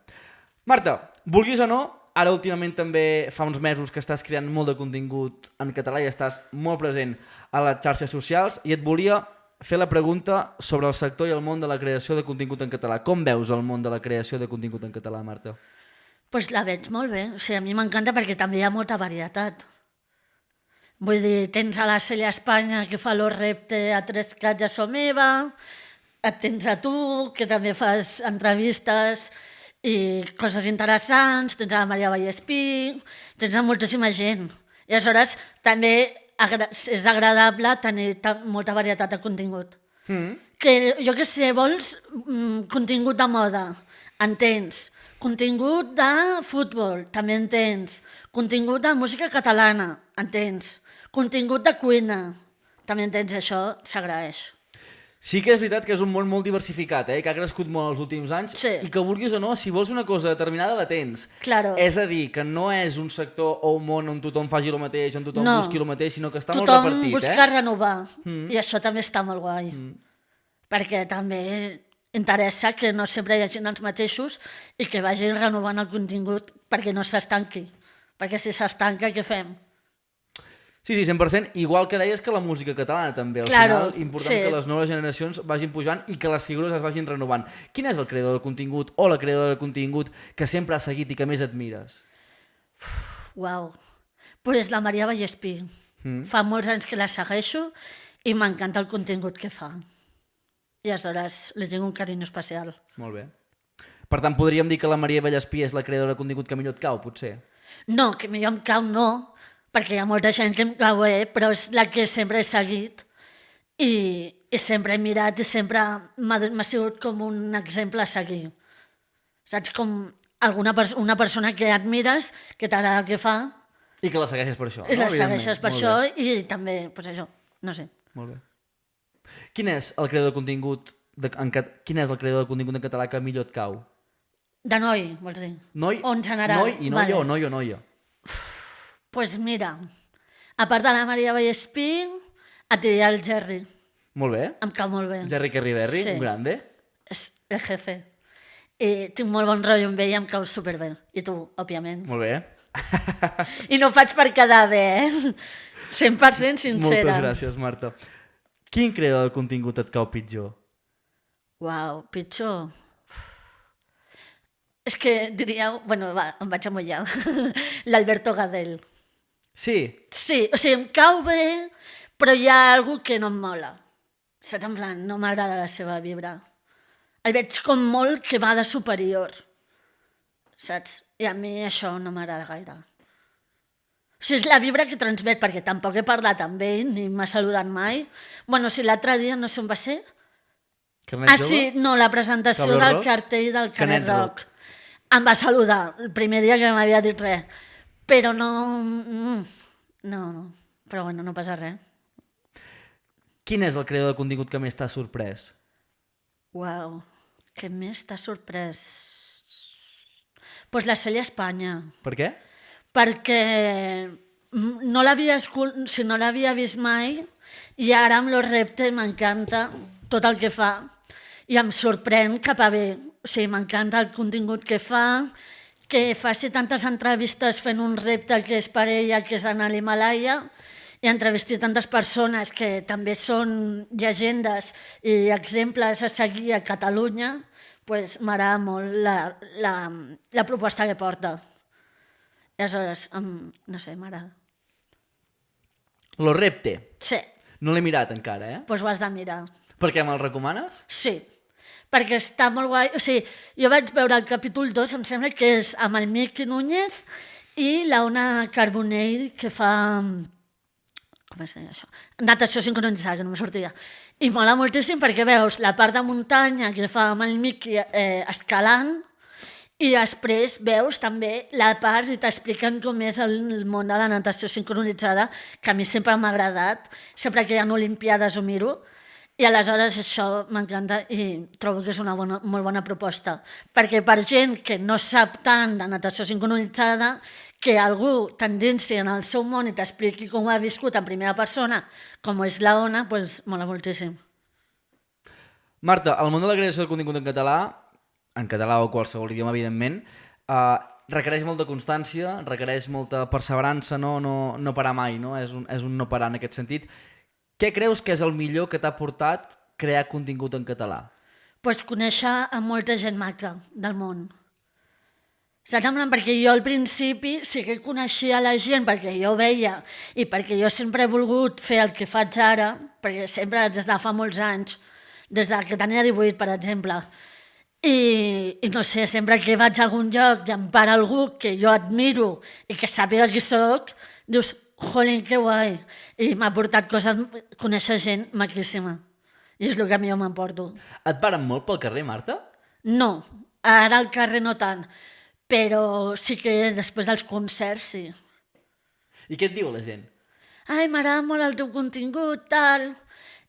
Speaker 2: Marta, vulguis o no, ara últimament també fa uns mesos que estàs creant molt de contingut en català i estàs molt present a les xarxes socials i et volia fer la pregunta sobre el sector i el món de la creació de contingut en català. Com veus el món de la creació de contingut en català, Marta?
Speaker 3: Pues la veig molt bé. O sigui, a mi m'encanta perquè també hi ha molta varietat. Vull dir, tens a la Celia Espanya que fa Lo Repte a Tres Cats a Someva, et tens a tu, que també fas entrevistes i coses interessants, tens a la Maria Vallespí, tens a moltíssima gent. I aleshores també és agradable tenir molta varietat de contingut. Que jo què sé, vols contingut de moda, en tens. Contingut de futbol, també en tens. Contingut de música catalana, en tens. Contingut de cuina, també en tens. Això s'agraeix.
Speaker 2: Sí que és veritat que és un món molt diversificat, que ha crescut molt els últims anys,
Speaker 3: Sí.
Speaker 2: i que vulguis o no, si vols una cosa determinada la tens.
Speaker 3: Claro.
Speaker 2: És a dir, que no és un sector o un món on tothom faci el mateix, on tothom
Speaker 3: No.
Speaker 2: busqui el mateix, sinó que està molt
Speaker 3: Tothom
Speaker 2: repartit.
Speaker 3: busca renovar, i això també està molt guai. Perquè també interessa que no sempre hi hagi els mateixos i que vagin renovant el contingut perquè no s'estanqui. Perquè si s'estanca, què fem?
Speaker 2: Sí, 100%. Igual que deies que la música catalana també. Al
Speaker 3: Claro,
Speaker 2: final, important
Speaker 3: sí.
Speaker 2: que les noves generacions vagin pujant i que les figures es vagin renovant. Quin és el creador de contingut o la creadora de contingut que sempre has seguit i que més admires?
Speaker 3: Uau. Pues la Maria Vallespí. Fa molts anys que la segueixo i m'encanta el contingut que fa. I aleshores li tinc un carinyo especial.
Speaker 2: Molt bé. Per tant, podríem dir que la Maria Vallespí és la creadora de contingut que millor et cau, potser?
Speaker 3: No, que millor em cau no, perquè hi ha molta gent que em cau però és la que sempre he seguit i sempre he mirat i sempre m'ha sigut com un exemple a seguir. Saps? Com una persona que admires, que t'agrada el que fa,
Speaker 2: I que la segueixes per això,
Speaker 3: i
Speaker 2: no?
Speaker 3: la segueixes per
Speaker 2: Molt
Speaker 3: això
Speaker 2: bé.
Speaker 3: i també, pues això, no sé.
Speaker 2: Molt bé. Quin és el creador de contingut quin és el creador de contingut en català que millor et cau?
Speaker 3: De noi, vols dir?
Speaker 2: Noi,
Speaker 3: O en general?
Speaker 2: noi i noia
Speaker 3: Vale.
Speaker 2: o noi o noia?
Speaker 3: Pues mira, a part de la Maria Vallespí, et diria el Jerry.
Speaker 2: Molt bé.
Speaker 3: Em cau molt bé.
Speaker 2: Jerry Kerriberri,
Speaker 3: Sí.
Speaker 2: un grande.
Speaker 3: És el jefe. I tinc molt bon rotllo amb ell i em cau superbé. I tu, òbviament.
Speaker 2: Molt bé.
Speaker 3: I no ho faig per quedar bé, 100% sincera.
Speaker 2: Moltes gràcies, Marta. Quin creador de contingut et cau pitjor?
Speaker 3: Uau, pitjor. És que diria... Bueno, va, em vaig amollar. L'Alberto Gadel.
Speaker 2: Sí,
Speaker 3: Sí, o sigui, em cau bé, però hi ha alguna que no em mola. Saps? En plan, no m'agrada la seva vibra. El veig com molt que va de superior. Saps? I a mi això no m'agrada gaire. O sigui, és la vibra que transmet, perquè tampoc he parlat amb ell, ni m'ha saludat mai. Bueno, si l'altre dia, no sé on va ser.
Speaker 2: Carnet
Speaker 3: Ah,
Speaker 2: jove?
Speaker 3: sí, no, la presentació
Speaker 2: Cabró
Speaker 3: del
Speaker 2: Rock?
Speaker 3: cartell del
Speaker 2: Canet
Speaker 3: Canet Rock. Em va saludar el primer dia que m'havia dit res. Però no... No, però bueno, no passa res.
Speaker 2: Quin és el creador de contingut que més t'ha sorprès?
Speaker 3: Uau, què més t'ha sorprès? Pues la Celia Espanya,
Speaker 2: Per què?
Speaker 3: perquè no l'havia vist mai i ara amb Lo Repte m'encanta tot el que fa i em sorprèn cap a bé. O sigui, m'encanta el contingut que fa, que faci tantes entrevistes fent un repte que és per ella, que és anar a l'Himalaya, i entrevisti tantes persones que també són llegendes i exemples a seguir a Catalunya, pues m'agrada molt la proposta que porta. I aleshores, no sé, m'agrada.
Speaker 2: Lo Repte.
Speaker 3: Sí,
Speaker 2: No l'he mirat encara,
Speaker 3: doncs ho has de mirar.
Speaker 2: Per què me'l recomanes?
Speaker 3: Sí, perquè està molt guai. O sigui, jo vaig veure el capítol 2, em sembla que és amb el Miqui Núñez i l'Ona Carbonell, que fa... Com es deia això? Natació sincronitzada, que no me sortia. I mola moltíssim perquè veus la part de muntanya que fa amb el Miqui escalant i després veus també la part i t'expliquen com és el món de la natació sincronitzada, que a mi sempre m'ha agradat, sempre que hi ha olimpiades ho miro, i aleshores això m'encanta i trobo que és una molt bona proposta, perquè per gent que no sap tant de natació sincronitzada, que algú t'endinsi en el seu món i t'expliqui com ho ha viscut en primera persona, com és la Ona, doncs mola moltíssim.
Speaker 2: Marta, el món de la creació de contingut en català o qualsevol idioma, evidentment, requereix molta constància, requereix molta perseverança, no parar mai, no? És un no parar en aquest sentit. Què creus que és el millor que t'ha portat crear contingut en català?
Speaker 3: Pues conèixer a molta gent maca del món. Saps? Perquè jo al principi sí que coneixia la gent perquè jo veia i perquè jo sempre he volgut fer el que faig ara, perquè sempre des de fa molts anys, des que tenia 18, per exemple, i no sé, sempre que vaig a algun lloc i em para algú que jo admiro i que sàpiga qui soc, dius, jolín, que guai. I m'ha portat coses, conèixer gent maquíssima. I és el que a mi jo m'emporto.
Speaker 2: Et paren molt pel carrer, Marta?
Speaker 3: No, ara al carrer no tant, però sí que després dels concerts sí.
Speaker 2: I què et diu la gent?
Speaker 3: Ai, m'agrada molt el teu contingut, tal...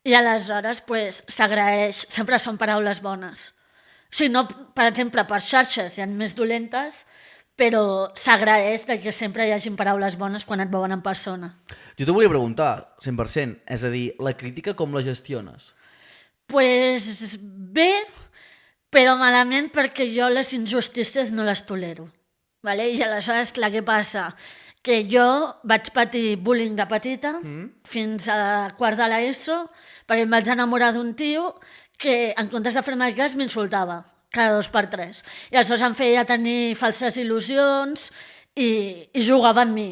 Speaker 3: I aleshores pues, s'agraeix, sempre són paraules bones. O sigui, no, per exemple, per xarxes hi ha més dolentes, però s'agraeix que sempre hi hagi paraules bones quan et veuen en persona.
Speaker 2: Jo t'ho volia preguntar, 100%, és a dir, la crítica com la gestiones?
Speaker 3: Pues bé, però malament perquè jo les injustícies no les tolero. Vale? I aleshores, clar, què passa? Que jo vaig patir bullying de petita fins a quart de l'ESO perquè em vaig enamorar d'un tio que en comptes de fer-me cas m'insultava cada 2 per 3. I aleshores em feia tenir falses il·lusions i jugava amb mi,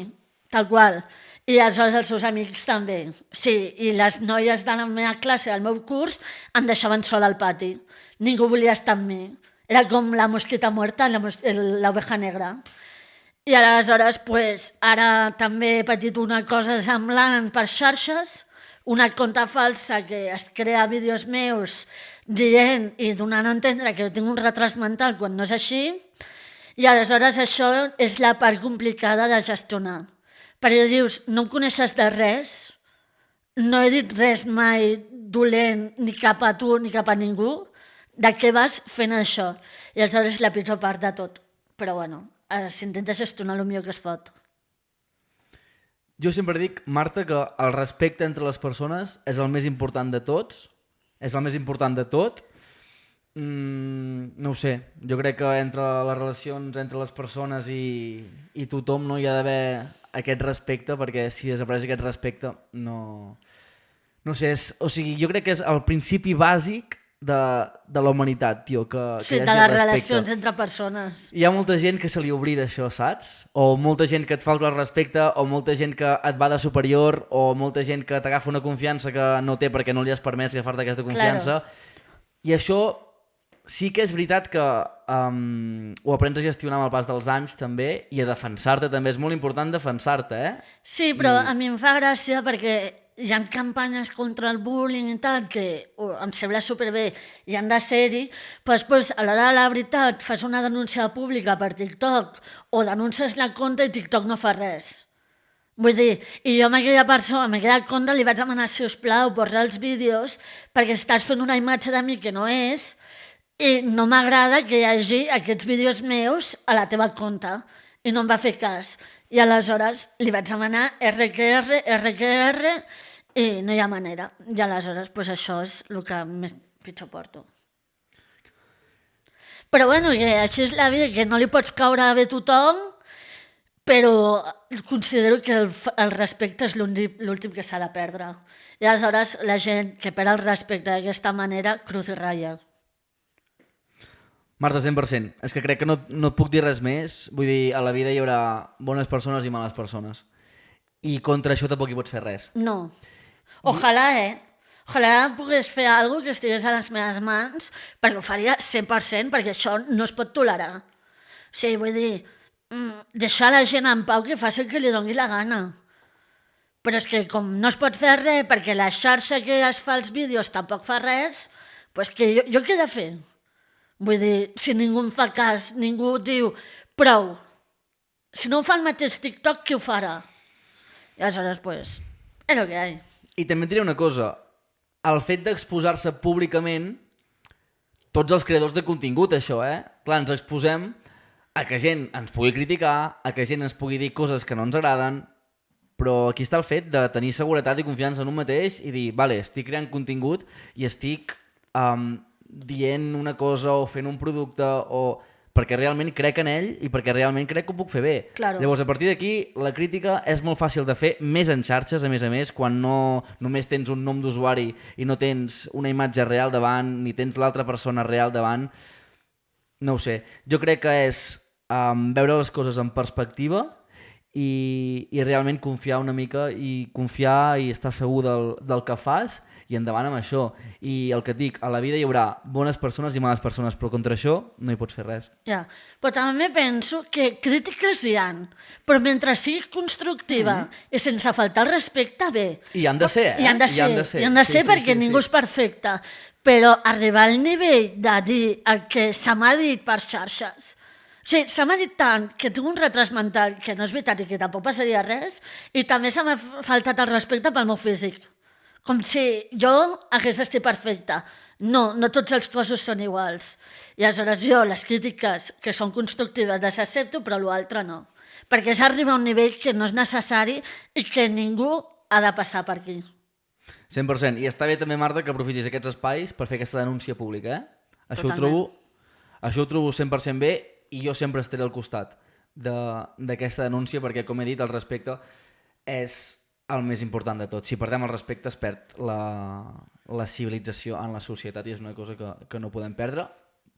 Speaker 3: tal qual. I aleshores els seus amics també. Sí, i les noies de la meva classe, del meu curs, em deixaven sola al pati. Ningú volia estar amb mi. Era com la mosquita muerta, l'oveja negra. I aleshores, pues, ara també he patit una cosa semblant per xarxes, una conta falsa que es crea vídeos meus dient i donant a entendre que jo tinc un retras mental quan no és així, i aleshores això és la part complicada de gestionar. Perquè dius, no em coneixes de res, no he dit res mai dolent ni cap a tu ni cap a ningú, de què vas fent això? I aleshores és la pitjor part de tot. Però bueno, s'intenta gestionar el millor que es pot.
Speaker 2: Jo sempre dic, Marta, que el respecte entre les persones és el més important de tots, és el més important de tot. No ho sé, jo crec que entre les relacions entre les persones i tothom no hi ha d'haver aquest respecte, perquè si desapareix aquest respecte no sé, o sigui, jo crec que és el principi bàsic de la humanitat, tio, que
Speaker 3: sí,
Speaker 2: hi hagi
Speaker 3: de les
Speaker 2: respecte.
Speaker 3: relacions entre persones.
Speaker 2: Hi ha molta gent que se li oblida això, saps? O molta gent que et falta el respecte, o molta gent que et va de superior, o molta gent que t'agafa una confiança que no té perquè no li has permès agafar-te aquesta confiança. Claro. I això sí que és veritat que ho aprens a gestionar amb el pas dels anys també, i a defensar-te també. És molt important defensar-te, eh? Sí,
Speaker 3: però a mi em fa gràcia perquè hi ha campanyes contra el bullying i tal, que em sembla superbé i han de ser-hi, però després, a l'hora de la veritat, fas una denúncia pública per TikTok o denuncies la compte i TikTok no fa res. Vull dir, i jo amb aquella persona, amb aquella compte, li vaig demanar, si us plau, borrar els vídeos perquè estàs fent una imatge de mi que no és i no m'agrada que hi hagi aquests vídeos meus a la teva compte. I no em va fer cas. I aleshores li vaig demanar RQR, i no hi ha manera. I aleshores pues, això és el que més pitjor porto. Però bueno, que així és la vida, que no li pots caure bé a tothom, però considero que el respecte és l'últim que s'ha de perdre. I aleshores la gent que perd el respecte d'aquesta manera, cruz i ratlla.
Speaker 2: Marta, 100%. És que crec que no et puc dir res més. Vull dir, a la vida hi haurà bones persones i males persones. I contra això tampoc hi pots fer res.
Speaker 3: No. Ojalà, Ojalà pogués fer alguna que estigués a les meves mans, perquè ho faria 100%, perquè això no es pot tolerar. O sigui, vull dir, deixar la gent en pau que faci el que li doni la gana. Però és que com no es pot fer res, perquè la xarxa que es fa els vídeos tampoc fa res, doncs que jo què he de fer? Vull dir, si ningú em fa cas, ningú diu prou. Si no ho fa el mateix TikTok, qui ho farà? I aleshores, doncs, és el que hi ha.
Speaker 2: I també et diré una cosa, el fet d'exposar-se públicament, tots els creadors de contingut, això, clar, ens exposem a que gent ens pugui criticar, a que gent ens pugui dir coses que no ens agraden, però aquí està el fet de tenir seguretat i confiança en un mateix i dir, vale, estic creant contingut i estic dient una cosa o fent un producte o perquè realment crec en ell i perquè realment crec que ho puc fer bé.
Speaker 3: Claro.
Speaker 2: Llavors, a partir d'aquí, la crítica és molt fàcil de fer, més en xarxes, a més, quan no només tens un nom d'usuari i no tens una imatge real davant, ni tens l'altra persona real davant. No ho sé. Jo crec que és veure les coses en perspectiva i realment confiar una mica i confiar i estar segur del que fas i endavant amb això. I el que et dic, a la vida hi haurà bones persones i males persones, però contra això no hi pots fer res.
Speaker 3: Ja. Però també penso que crítiques hi ha, però mentre sigui constructiva i sense faltar el respecte, bé.
Speaker 2: I han de ser,
Speaker 3: I han de ser, perquè ningú és perfecte. Però arribar al nivell de dir el que se m'ha dit per xarxes. O sigui, se m'ha dit tant que tinc un retras mental que no és veritat i que tampoc passaria res, i també se m'ha faltat el respecte pel meu físic. Com si jo hagués d'estar perfecta. No tots els cossos són iguals. I aleshores jo les crítiques que són constructives les accepto, però l'altre no. Perquè és arribar a un nivell que no és necessari i que ningú ha de passar per aquí.
Speaker 2: 100%. I està bé també, Marta, que aprofitis aquests espais per fer aquesta denúncia pública. Això ho trobo 100% bé i jo sempre estaré al costat d'aquesta denúncia perquè, com he dit, el respecte és el més important de tot. Si perdem el respecte es perd la civilització en la societat i és una cosa que no podem perdre,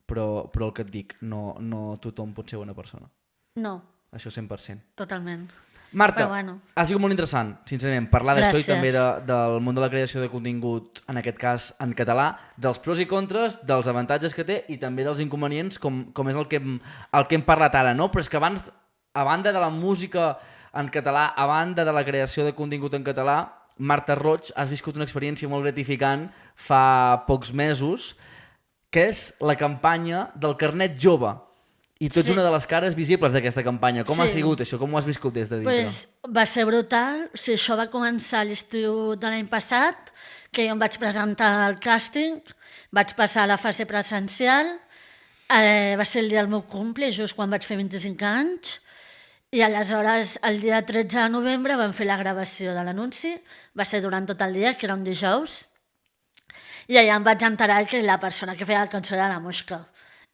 Speaker 2: però el que et dic, no tothom pot ser bona persona.
Speaker 3: No.
Speaker 2: Això 100%.
Speaker 3: Totalment.
Speaker 2: Marta,
Speaker 3: bueno.
Speaker 2: Ha sigut molt interessant, sincerament, parlar d'això i també del món de la creació de contingut, en aquest cas en català, dels pros i contres, dels avantatges que té i també dels inconvenients, com és el que hem parlat ara, no? Però és que abans, a banda de la música en català, a banda de la creació de contingut en català, Marta Roig, has viscut una experiència molt gratificant fa pocs mesos, que és la campanya del carnet jove. I tu ets una de les cares visibles d'aquesta campanya. Com ha sigut això? Com ho has viscut des de dintre?
Speaker 3: Va ser brutal. Això va començar a l'estiu de l'any passat, que jo em vaig presentar al càsting, vaig passar a la fase presencial, va ser el dia del meu cumple, just quan vaig fer 25 anys, i aleshores el dia 13 de novembre vam fer la gravació de l'anunci, va ser durant tot el dia, que era un dijous, i allà em vaig enterar que la persona que feia la cançó era la Mosca.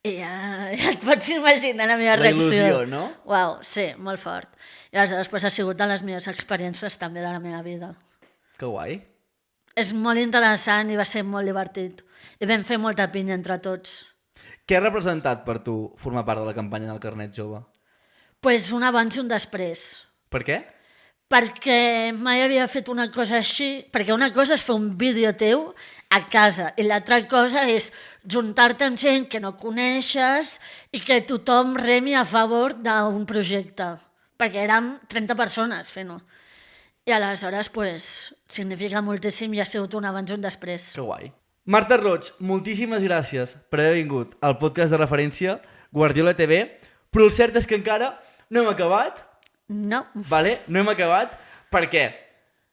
Speaker 3: I ja et pots imaginar la meva reacció.
Speaker 2: La il·lusió, no?
Speaker 3: Uau, sí, molt fort. I aleshores ha sigut de les meves experiències també de la meva vida.
Speaker 2: Que guai.
Speaker 3: És molt interessant i va ser molt divertit. I vam fer molta pinya entre tots.
Speaker 2: Què ha representat per tu formar part de la campanya del carnet jove?
Speaker 3: Pues un abans i un després.
Speaker 2: Per què?
Speaker 3: Perquè mai havia fet una cosa així, perquè una cosa és fer un vídeo teu a casa i l'altra cosa és juntar-te amb gent que no coneixes i que tothom remi a favor d'un projecte, perquè érem 30 persones fent-ho. I aleshores, pues, significa moltíssim i ha sigut un abans i un després.
Speaker 2: Que guai. Marta Roig, moltíssimes gràcies per haver vingut al podcast de referència Guardiola TV, però el cert és que encara no hem acabat.
Speaker 3: No.
Speaker 2: Vale? No hem acabat perquè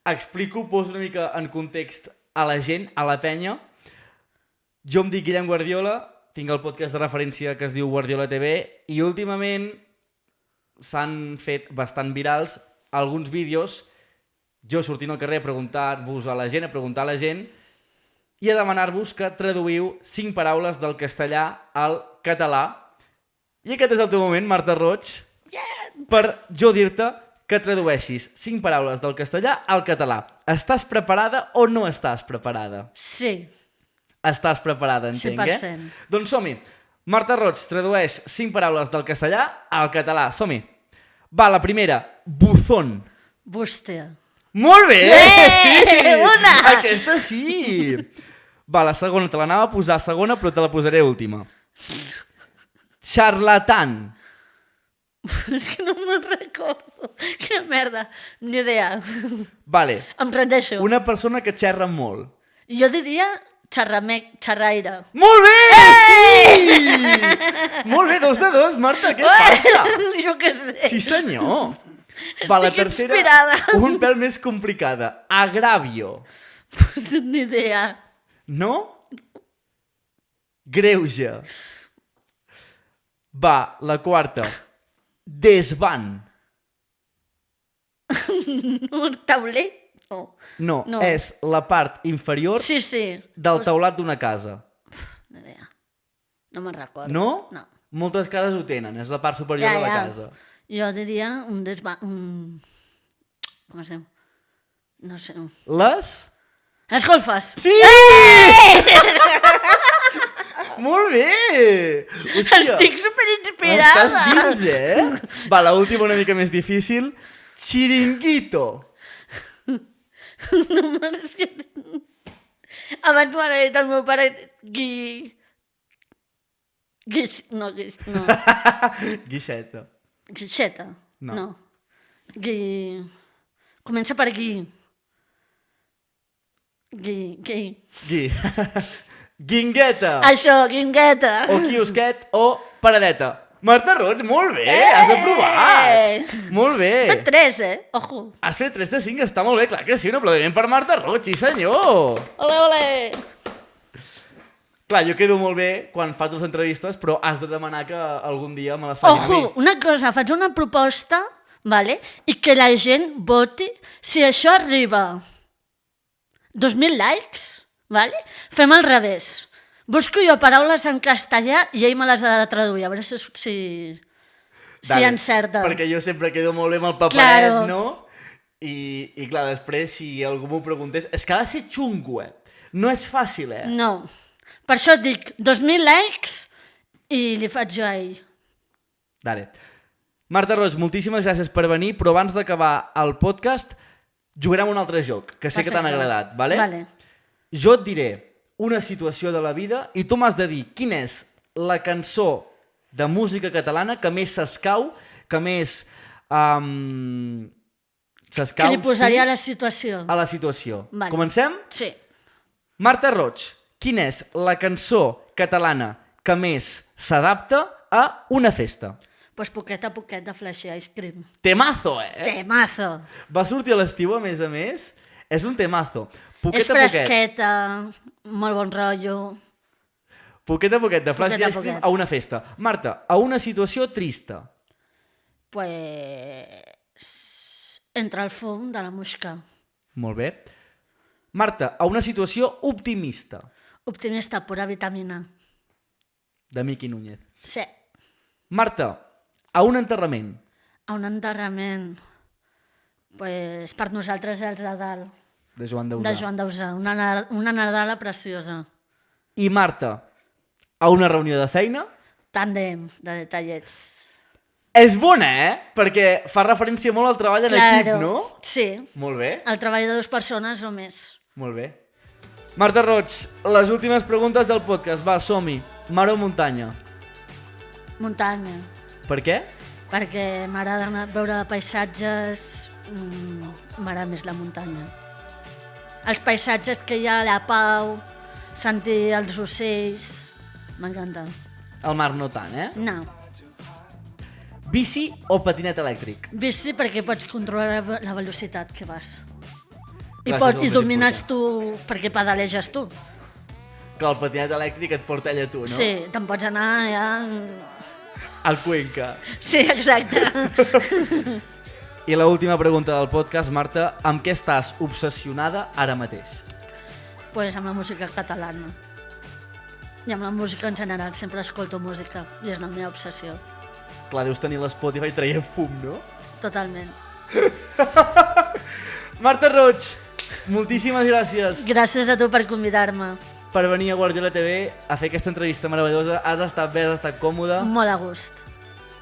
Speaker 2: explico, poso una mica en context a la gent, a la penya. Jo em dic Guillem Guardiola, tinc el podcast de referència que es diu Guardiola TV i últimament s'han fet bastant virals alguns vídeos jo sortint al carrer a preguntar-vos a la gent, i a demanar-vos que traduïu 5 paraules del castellà al català. I aquest és el teu moment, Marta Roig, per jo dir-te que tradueixis 5 paraules del castellà al català. Estàs preparada o no estàs preparada?
Speaker 3: Sí.
Speaker 2: Estàs preparada, entenc,
Speaker 3: 100%.
Speaker 2: Doncs som-hi. Marta Roig tradueix 5 paraules del castellà al català. Som-hi. Va, la primera. Buzón.
Speaker 3: Bústia.
Speaker 2: Molt bé! Sí!
Speaker 3: Una!
Speaker 2: Aquesta sí! Va, la segona te l'anava a posar segona, però te la posaré última. Charlatan.
Speaker 3: És que no me'n recordo. Quina merda. Ni idea.
Speaker 2: Vale.
Speaker 3: Em rendeixo.
Speaker 2: Una persona que xerra molt.
Speaker 3: Jo diria xerraire.
Speaker 2: Molt bé! Sí! Molt bé, 2 de 2, Marta, què passa?
Speaker 3: Jo què sé.
Speaker 2: Sí, senyor. Va, la
Speaker 3: Estic
Speaker 2: tercera,
Speaker 3: inspirada.
Speaker 2: un pèl més complicada. Agravio.
Speaker 3: Pues ni idea.
Speaker 2: No? Greuge. Va, la quarta. Desvan.
Speaker 3: Un tauler? No.
Speaker 2: No,
Speaker 3: No.
Speaker 2: és la part inferior
Speaker 3: Sí, sí.
Speaker 2: del teulat d'una casa.
Speaker 3: Ni idea. No me'n recordo.
Speaker 2: No?
Speaker 3: No.
Speaker 2: Moltes cases ho tenen, és la part superior de la casa.
Speaker 3: Jo diria un com es diu? No sé.
Speaker 2: Les?
Speaker 3: Les golfes!
Speaker 2: Sí! Molt bé! Hòstia,
Speaker 3: Estic superinspirada!
Speaker 2: estàs dins, eh? Va, l'última una mica més difícil. Chiringuito.
Speaker 3: No és que... Abans m'ha dit el meu pare no.
Speaker 2: Guixeta.
Speaker 3: Guixeta.
Speaker 2: No.
Speaker 3: No. Comença per Gui.
Speaker 2: Guingueta.
Speaker 3: Això, guingueta.
Speaker 2: O quiosquet o paradeta. Marta Roig, molt bé, has aprovat. Molt bé.
Speaker 3: He fet 3, Ojo.
Speaker 2: Has fet 3 de 5, està molt bé, clar que sí, un aplaudiment per Marta Roig, sí senyor.
Speaker 3: Ole, ole.
Speaker 2: Clar, jo quedo molt bé quan fas les entrevistes, però has de demanar que algun dia me les facin a
Speaker 3: Ojo,
Speaker 2: mi.
Speaker 3: una cosa, faig una proposta, vale? I que la gent voti si això arriba 2.000 likes, vale? Fem al revés. Busco jo paraules en castellà i ell me les ha de traduir, a veure si
Speaker 2: Dale,
Speaker 3: encerta.
Speaker 2: Perquè jo sempre quedo molt bé amb el paperet,
Speaker 3: Claro.
Speaker 2: no? I clar, després, si algú m'ho preguntés... És que ha de ser xungo, No és fàcil,
Speaker 3: No. Per això et dic, 2.000 likes i li faig jo a ell.
Speaker 2: Dale. Marta Roig, moltíssimes gràcies per venir, però abans d'acabar el podcast jugarem un altre joc, que sé que t'han
Speaker 3: Perfecte.
Speaker 2: agradat, vale?
Speaker 3: Vale.
Speaker 2: Jo et diré una situació de la vida i tu m'has de dir quina és la cançó de música catalana que més s'escau, que més s'escau,
Speaker 3: Que li posaria
Speaker 2: sí,
Speaker 3: a la situació.
Speaker 2: a la situació.
Speaker 3: Vale.
Speaker 2: Comencem?
Speaker 3: Sí.
Speaker 2: Marta Roig, quina és la cançó catalana que més s'adapta a una festa?
Speaker 3: Pues poquet a poquet de Flashy Ice Cream.
Speaker 2: Temazo,
Speaker 3: Temazo.
Speaker 2: Va sortir a l'estiu, a més. És un temazo. Poquet
Speaker 3: És
Speaker 2: a poquet.
Speaker 3: fresqueta, molt bon rotllo.
Speaker 2: Poquet a poquet, de Flash
Speaker 3: Poquet a
Speaker 2: Ice Cream
Speaker 3: poquet.
Speaker 2: a una festa. Marta, a una situació trista.
Speaker 3: Pues... Entre el fum de la mosca.
Speaker 2: Molt bé. Marta, a una situació optimista.
Speaker 3: Optimista, pura vitamina.
Speaker 2: De Miqui Núñez.
Speaker 3: Sí.
Speaker 2: Marta, a un enterrament.
Speaker 3: A un enterrament, pues, per nosaltres els de dalt.
Speaker 2: De Joan Dausà.
Speaker 3: De Joan Dausà. Una Nadala preciosa.
Speaker 2: I Marta, a una reunió de feina.
Speaker 3: Tàndem de detallets.
Speaker 2: És bona, Perquè fa referència molt al treball en equip, no?
Speaker 3: Sí.
Speaker 2: Molt bé.
Speaker 3: El treball de 2 persones o més.
Speaker 2: Molt bé. Marta Roig, les últimes preguntes del podcast. Va, som-hi. Mar o muntanya?
Speaker 3: Muntanya.
Speaker 2: Per què?
Speaker 3: Perquè m'agrada anar a veure paisatges, m'agrada més la muntanya. Els paisatges que hi ha, la pau, sentir els ocells, m'encanta.
Speaker 2: El mar no tant,
Speaker 3: No,
Speaker 2: Bici o patinet elèctric?
Speaker 3: bici perquè pots controlar la velocitat que vas. I,
Speaker 2: Clar, això és el
Speaker 3: i
Speaker 2: més
Speaker 3: domines tu, perquè pedaleges tu.
Speaker 2: Que el patinet elèctric et porta ell a tu, no?
Speaker 3: Sí, te'n pots anar ja...
Speaker 2: Al Cuenca.
Speaker 3: Sí, exacte.
Speaker 2: I l'última pregunta del podcast, Marta, amb què estàs obsessionada ara mateix?
Speaker 3: Pues amb la música catalana. I amb la música en general, sempre escolto música i és la meva obsessió.
Speaker 2: Clar, deus tenir l'Spotify traient fum, no?
Speaker 3: Totalment.
Speaker 2: Marta Roig, moltíssimes gràcies
Speaker 3: Gràcies a tu per convidar-me.
Speaker 2: per venir a Guardiola TV a fer aquesta entrevista meravellosa. Has estat bé, has estat còmoda.
Speaker 3: Molt a gust.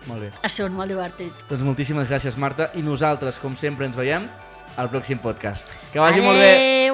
Speaker 2: Molt bé.
Speaker 3: Ha sigut molt divertit.
Speaker 2: Doncs moltíssimes gràcies, Marta. I nosaltres, com sempre, ens veiem al pròxim podcast. Que vagi molt bé.
Speaker 3: Adéu.